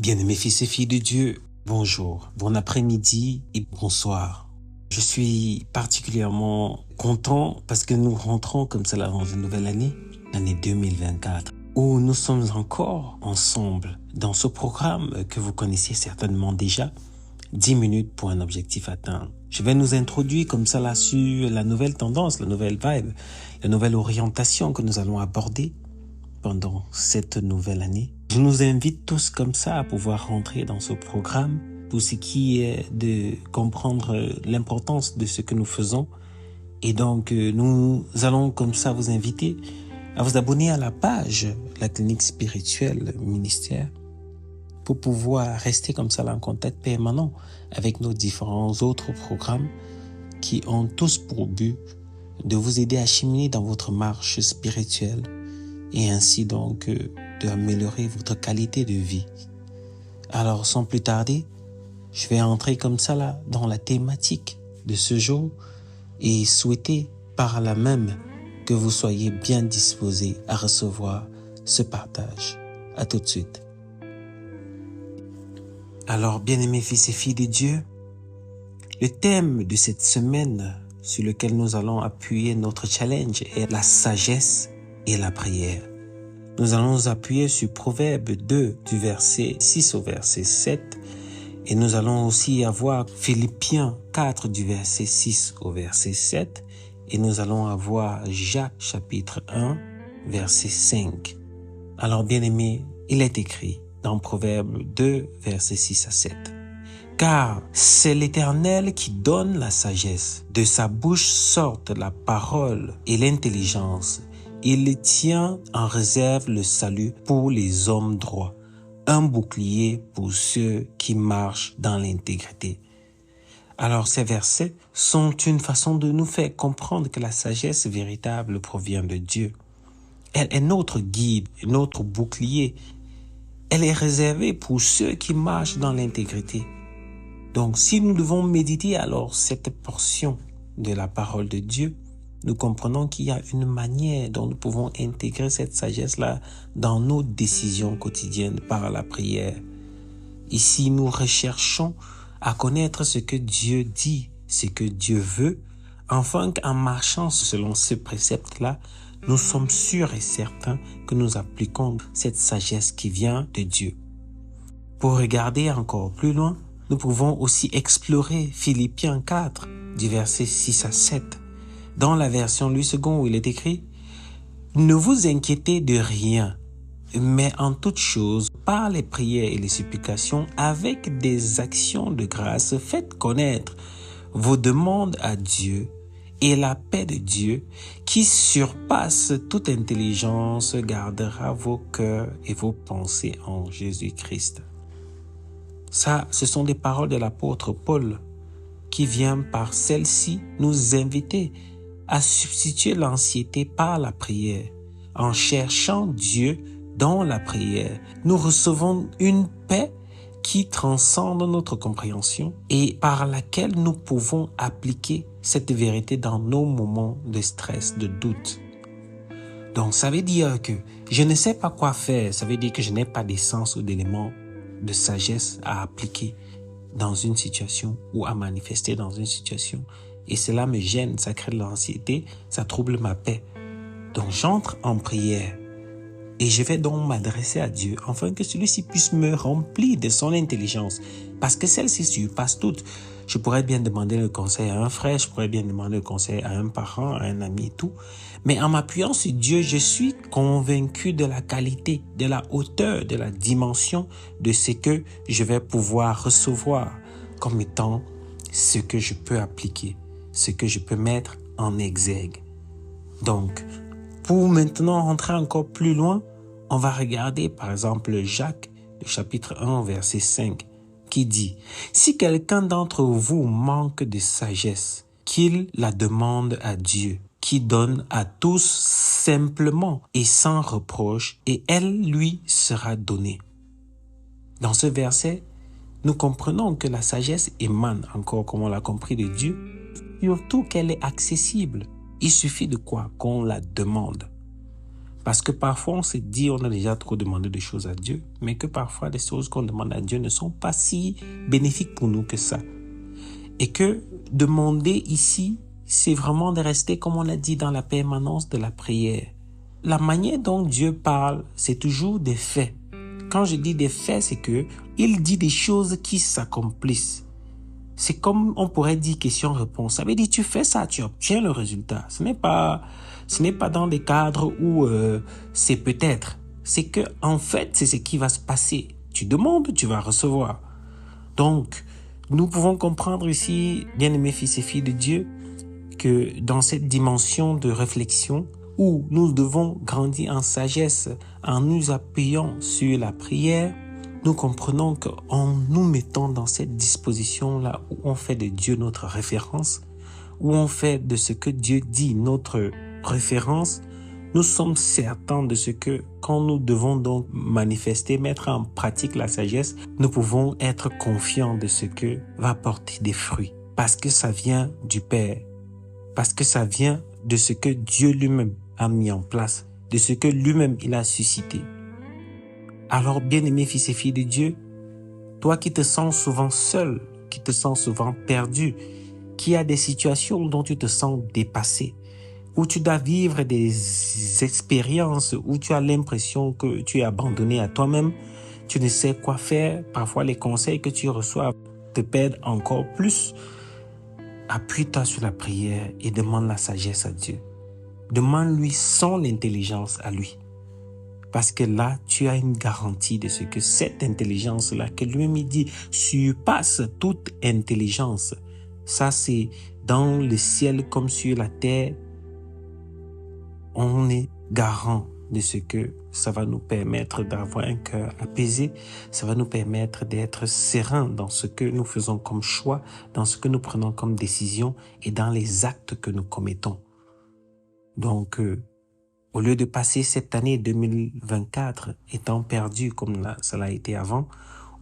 Bien-aimés fils et filles de Dieu, bonjour, bon après-midi et bonsoir. Je suis particulièrement content parce que nous rentrons comme cela dans une nouvelle année, l'année 2024, où nous sommes encore ensemble dans ce programme que vous connaissez certainement déjà, 10 minutes pour un objectif atteint. Je vais nous introduire comme cela sur la nouvelle tendance, la nouvelle vibe, la nouvelle orientation que nous allons aborder pendant cette nouvelle année. Je nous invite tous comme ça à pouvoir rentrer dans ce programme pour ce qui est de comprendre l'importance de ce que nous faisons. Et donc, nous allons comme ça vous inviter à vous abonner à la page La Clinique Spirituelle Ministère pour pouvoir rester comme ça en contact permanent avec nos différents autres programmes qui ont tous pour but de vous aider à cheminer dans votre marche spirituelle et ainsi donc d'améliorer votre qualité de vie. Alors sans plus tarder, je vais entrer comme ça là dans la thématique de ce jour et souhaiter par là même que vous soyez bien disposés à recevoir ce partage. À tout de suite. Alors bien-aimés fils et filles de Dieu, le thème de cette semaine sur lequel nous allons appuyer notre challenge est la sagesse et la prière. Nous allons nous appuyer sur Proverbe 2 du verset 6 au verset 7 et nous allons aussi avoir Philippiens 4 du verset 6 au verset 7 et nous allons avoir Jacques chapitre 1 verset 5. Alors bien-aimés, il est écrit dans Proverbe 2 verset 6 à 7. Car c'est l'Éternel qui donne la sagesse, de sa bouche sortent la parole et l'intelligence. Il tient en réserve le salut pour les hommes droits, un bouclier pour ceux qui marchent dans l'intégrité. Alors ces versets sont une façon de nous faire comprendre que la sagesse véritable provient de Dieu. Elle est notre guide, notre bouclier. Elle est réservée pour ceux qui marchent dans l'intégrité. Donc si nous devons méditer alors cette portion de la parole de Dieu, nous comprenons qu'il y a une manière dont nous pouvons intégrer cette sagesse-là dans nos décisions quotidiennes par la prière. Ici, nous recherchons à connaître ce que Dieu dit, ce que Dieu veut, afin qu'en marchant selon ce précepte-là, nous sommes sûrs et certains que nous appliquons cette sagesse qui vient de Dieu. Pour regarder encore plus loin, nous pouvons aussi explorer Philippiens 4, du verset 6 à 7. Dans la version Louis II où il est écrit « Ne vous inquiétez de rien, mais en toute chose, par les prières et les supplications, avec des actions de grâce, faites connaître vos demandes à Dieu et la paix de Dieu, qui surpasse toute intelligence, gardera vos cœurs et vos pensées en Jésus-Christ. » Ça, ce sont des paroles de l'apôtre Paul qui vient par celle-ci nous inviter à substituer l'anxiété par la prière. En cherchant Dieu dans la prière, nous recevons une paix qui transcende notre compréhension et par laquelle nous pouvons appliquer cette vérité dans nos moments de stress, de doute. Donc ça veut dire que je ne sais pas quoi faire, ça veut dire que je n'ai pas d'essence ou d'éléments de sagesse à appliquer dans une situation ou à manifester dans une situation. Et cela me gêne, ça crée de l'anxiété, ça trouble ma paix. Donc j'entre en prière et je vais donc m'adresser à Dieu afin que celui-ci puisse me remplir de son intelligence. Parce que celle-ci surpasse toute. Je pourrais bien demander le conseil à un frère, je pourrais bien demander le conseil à un parent, à un ami et tout. Mais en m'appuyant sur Dieu, je suis convaincu de la qualité, de la hauteur, de la dimension de ce que je vais pouvoir recevoir comme étant ce que je peux appliquer, ce que je peux mettre en exergue. Donc, pour maintenant rentrer encore plus loin, on va regarder par exemple Jacques, le chapitre 1, verset 5, qui dit « Si quelqu'un d'entre vous manque de sagesse, qu'il la demande à Dieu, qui donne à tous simplement et sans reproche, et elle lui sera donnée. » Dans ce verset, nous comprenons que la sagesse émane, encore comme on l'a compris, de Dieu, surtout qu'elle est accessible. Il suffit de quoi? Qu'on la demande. Parce que parfois, on se dit, on a déjà trop demandé de choses à Dieu, mais que parfois, les choses qu'on demande à Dieu ne sont pas si bénéfiques pour nous que ça. Et que demander ici, c'est vraiment de rester, comme on a dit, dans la permanence de la prière. La manière dont Dieu parle, c'est toujours des faits. Quand je dis des faits, c'est que il dit des choses qui s'accomplissent. C'est comme on pourrait dire question-réponse. Ça veut dire tu fais ça, tu obtiens le résultat. Ce n'est pas dans des cadres où c'est peut-être. C'est que en fait, c'est ce qui va se passer. Tu demandes, tu vas recevoir. Donc, nous pouvons comprendre ici, bien-aimés fils et filles de Dieu, que dans cette dimension de réflexion, où nous devons grandir en sagesse en nous appuyant sur la prière, nous comprenons qu'en nous mettant dans cette disposition-là où on fait de Dieu notre référence, où on fait de ce que Dieu dit notre référence, nous sommes certains de ce que quand nous devons donc manifester, mettre en pratique la sagesse, nous pouvons être confiants de ce que va porter des fruits. Parce que ça vient du Père. Parce que ça vient de ce que Dieu lui-même a mis en place, de ce que lui-même il a suscité. Alors, bien-aimés fils et filles de Dieu, toi qui te sens souvent seul, qui te sens souvent perdu, qui a des situations dont tu te sens dépassé, où tu dois vivre des expériences, où tu as l'impression que tu es abandonné à toi-même, tu ne sais quoi faire, parfois les conseils que tu reçois te perdent encore plus. Appuie-toi sur la prière et demande la sagesse à Dieu. Demande-lui son intelligence à lui. Parce que là, tu as une garantie de ce que cette intelligence-là, que lui-même il dit, surpasse toute intelligence. Ça, c'est dans le ciel comme sur la terre. On est garant de ce que ça va nous permettre d'avoir un cœur apaisé. Ça va nous permettre d'être sereins dans ce que nous faisons comme choix, dans ce que nous prenons comme décision et dans les actes que nous commettons. Donc, au lieu de passer cette année 2024 étant perdu comme cela a été avant,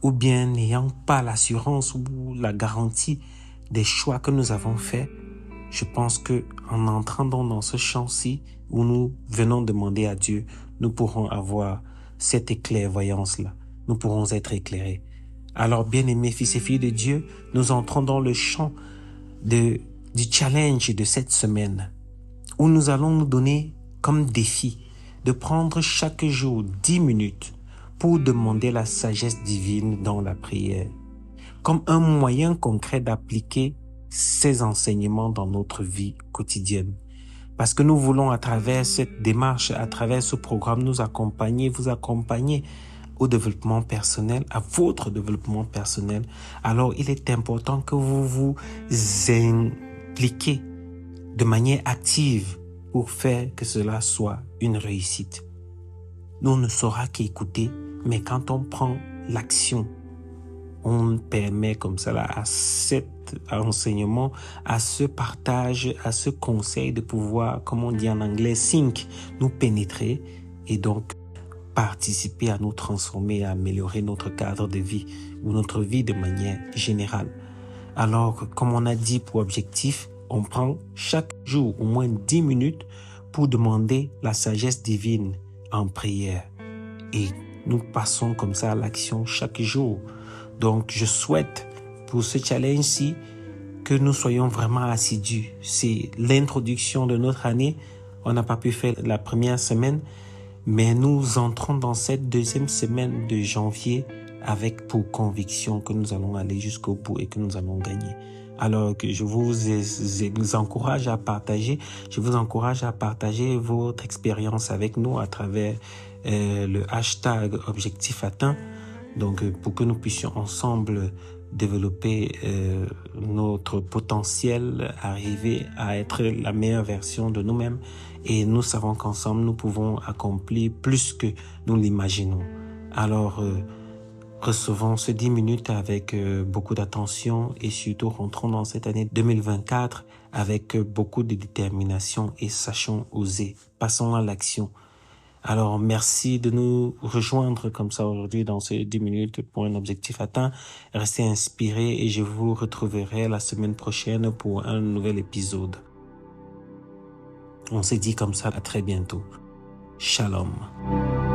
ou bien n'ayant pas l'assurance ou la garantie des choix que nous avons faits, je pense que en entrant dans ce champ-ci où nous venons demander à Dieu, nous pourrons avoir cette clairvoyance-là. Nous pourrons être éclairés. Alors, bien-aimés fils et filles de Dieu, nous entrons dans le champ du challenge de cette semaine, où nous allons nous donner comme défi de prendre chaque jour 10 minutes pour demander la sagesse divine dans la prière, comme un moyen concret d'appliquer ces enseignements dans notre vie quotidienne. Parce que nous voulons à travers cette démarche, à travers ce programme, nous accompagner, vous accompagner au développement personnel, à votre développement personnel. Alors il est important que vous vous impliquiez de manière active pour faire que cela soit une réussite. Nous, on ne saura qu'écouter, mais quand on prend l'action, on permet comme ça là, à cet enseignement, à ce partage, à ce conseil de pouvoir, comme on dit en anglais, think, nous pénétrer et donc participer à nous transformer, à améliorer notre cadre de vie ou notre vie de manière générale. Alors, comme on a dit pour objectif, on prend chaque jour au moins 10 minutes pour demander la sagesse divine en prière. Et nous passons comme ça à l'action chaque jour. Donc, je souhaite pour ce challenge-ci que nous soyons vraiment assidus. C'est l'introduction de notre année. On n'a pas pu faire la première semaine, mais nous entrons dans cette deuxième semaine de janvier avec pour conviction que nous allons aller jusqu'au bout et que nous allons gagner. Alors que je vous encourage à partager, votre expérience avec nous à travers le hashtag Objectif Atteint. Donc, pour que nous puissions ensemble développer notre potentiel, arriver à être la meilleure version de nous-mêmes. Et nous savons qu'ensemble, nous pouvons accomplir plus que nous l'imaginons. Alors, recevons ces 10 minutes avec beaucoup d'attention et surtout rentrons dans cette année 2024 avec beaucoup de détermination et sachons oser. Passons à l'action. Alors, merci de nous rejoindre comme ça aujourd'hui dans ces 10 minutes pour un objectif atteint. Restez inspirés et je vous retrouverai la semaine prochaine pour un nouvel épisode. On s'est dit comme ça, à très bientôt. Shalom.